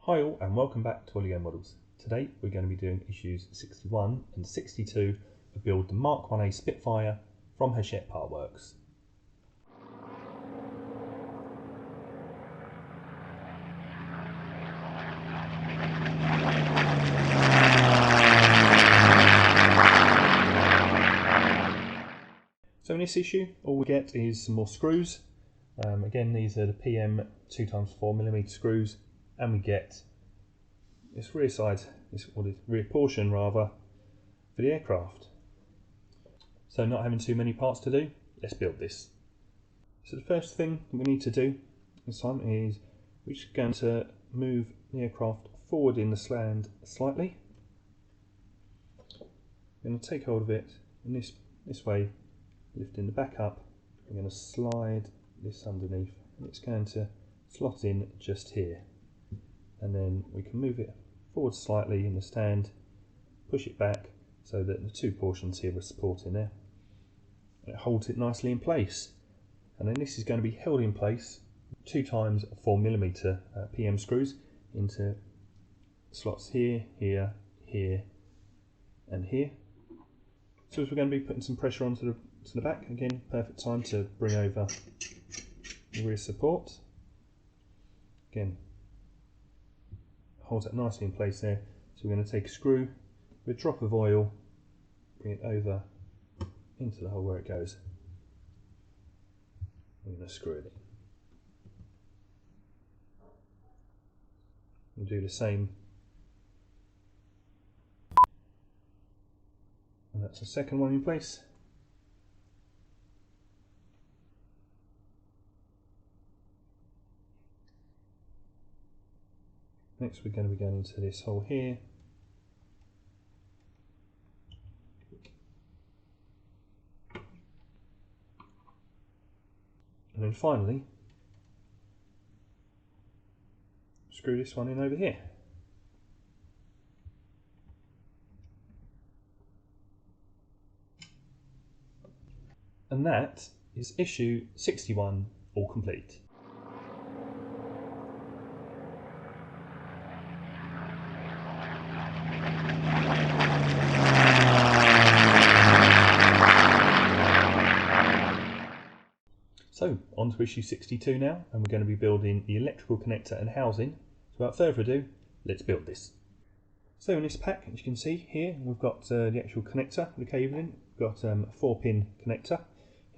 Hi all and welcome back to Lego Models. Today we're going to be doing issues 61 and 62 of build the Mk1A Spitfire from Hachette Partworks. So in this issue all we get is some more screws. Again, these are the PM 2x4mm screws, and we get this rear side, this rear portion rather, for the aircraft. So not having too many parts to do, let's build this. So the first thing we need to do this time is we're just going to move the aircraft forward in the slant slightly. We're going to take hold of it in this way, lifting the back up. We're going to slide this underneath, and it's going to slot in just here, and then we can move it forward slightly in the stand, push it back so that the two portions here are supporting there. It holds it nicely in place, and then this is going to be held in place 2x4mm PM screws into slots here, here, here and here. So as we're going to be putting some pressure onto the back, again perfect time to bring over the rear support. Again, holds it nicely in place there. So we're going to take a screw with a drop of oil, bring it over into the hole where it goes. We're going to screw it in. We'll do the same, and that's the second one in place. Next we're going to be going into this hole here. And then finally, screw this one in over here. And that is issue 61 all complete. So on to issue 62 now, and we're going to be building the electrical connector and housing. So without further ado, let's build this. So in this pack, as you can see here, we've got the actual connector, the cable in. We've got a 4-pin connector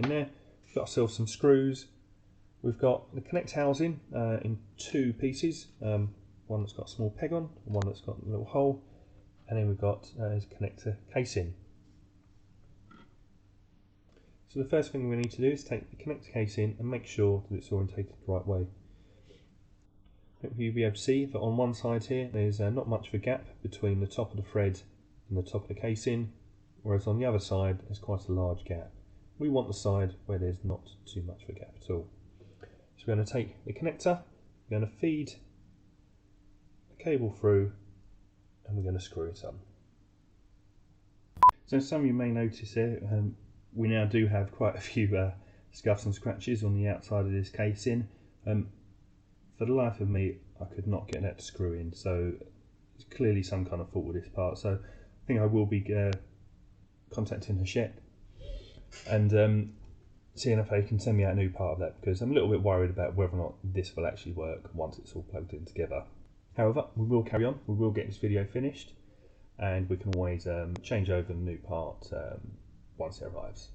in there. We've got ourselves some screws. We've got the connect housing in two pieces. One that's got a small peg on, and one that's got a little hole. And then we've got a connector casing. So the first thing we need to do is take the connector case in and make sure that it's orientated the right way. Hopefully you'll be able to see that on one side here there's not much of a gap between the top of the thread and the top of the casing, whereas on the other side there's quite a large gap. We want the side where there's not too much of a gap at all. So we're going to take the connector, we're going to feed the cable through, and we're going to screw it up. So some of you may notice here, we now do have quite a few scuffs and scratches on the outside of this casing. For the life of me, I could not get that to screw in, so it's clearly some kind of fault with this part. So I think I will be contacting Hachette and seeing if they can send me out a new part of that, because I'm a little bit worried about whether or not this will actually work once it's all plugged in together. However, we will carry on, we will get this video finished, and we can always change over the new part once it arrives.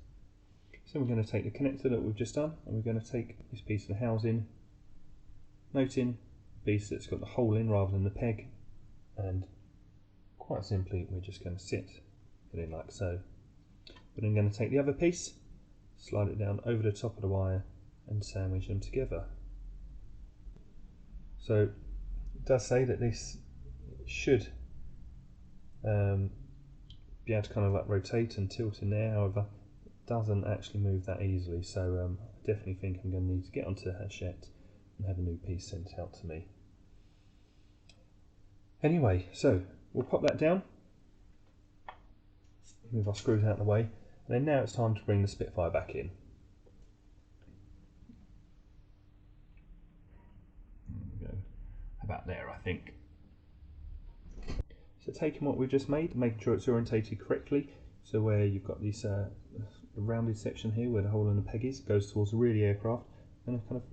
So we're going to take the connector that we've just done, and we're going to take this piece of the housing, noting the piece that's got the hole in rather than the peg, and quite simply we're just going to sit it in like so. But I'm going to take the other piece, slide it down over the top of the wire and sandwich them together. So it does say that this should be able to kind of like rotate and tilt in there, however it doesn't actually move that easily, so I definitely think I'm going to need to get onto Hachette and have a new piece sent out to me. Anyway, so we'll pop that down, move our screws out of the way, and then now it's time to bring the Spitfire back in. There we go, about there I think. So taking what we've just made, making sure it's orientated correctly, so where you've got this the rounded section here where the hole in the peg is, goes towards the rear of the aircraft, and kind of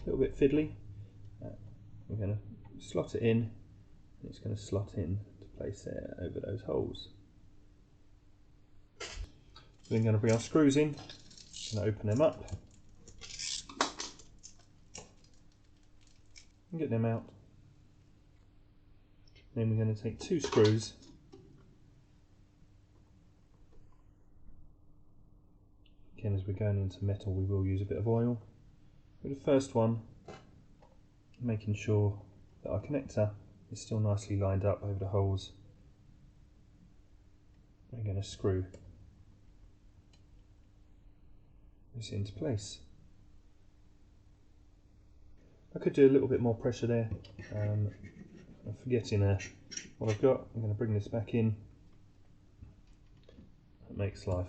a little bit fiddly. We're going to slot it in, and it's going to slot in to place there over those holes. Then we're going to bring our screws in, going to open them up, and get them out. Then we're going to take 2 screws, again as we're going into metal we will use a bit of oil. With the first one, making sure that our connector is still nicely lined up over the holes, we're going to screw this into place. I could do a little bit more pressure there. I'm forgetting what I've got. I'm going to bring this back in. It makes life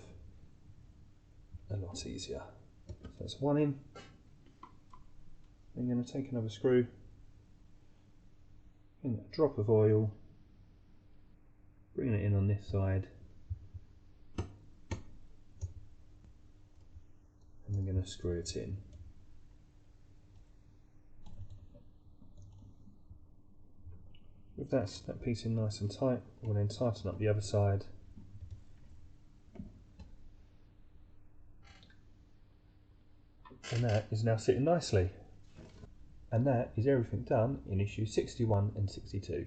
a lot easier. So that's one in. I'm going to take another screw, and a drop of oil, bring it in on this side, and we're going to screw it in. With that piece in nice and tight, we'll then tighten up the other side. And that is now sitting nicely. And that is everything done in issue 61 and 62.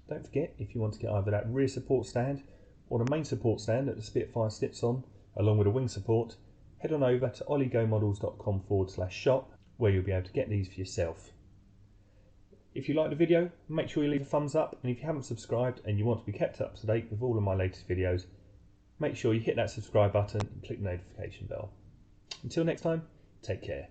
Don't forget, if you want to get either that rear support stand or the main support stand that the Spitfire sits on, along with a wing support, head on over to oligomodels.com/shop, where you'll be able to get these for yourself. If you like the video, make sure you leave a thumbs up, and if you haven't subscribed and you want to be kept up to date with all of my latest videos, make sure you hit that subscribe button and click the notification bell. Until next time, take care.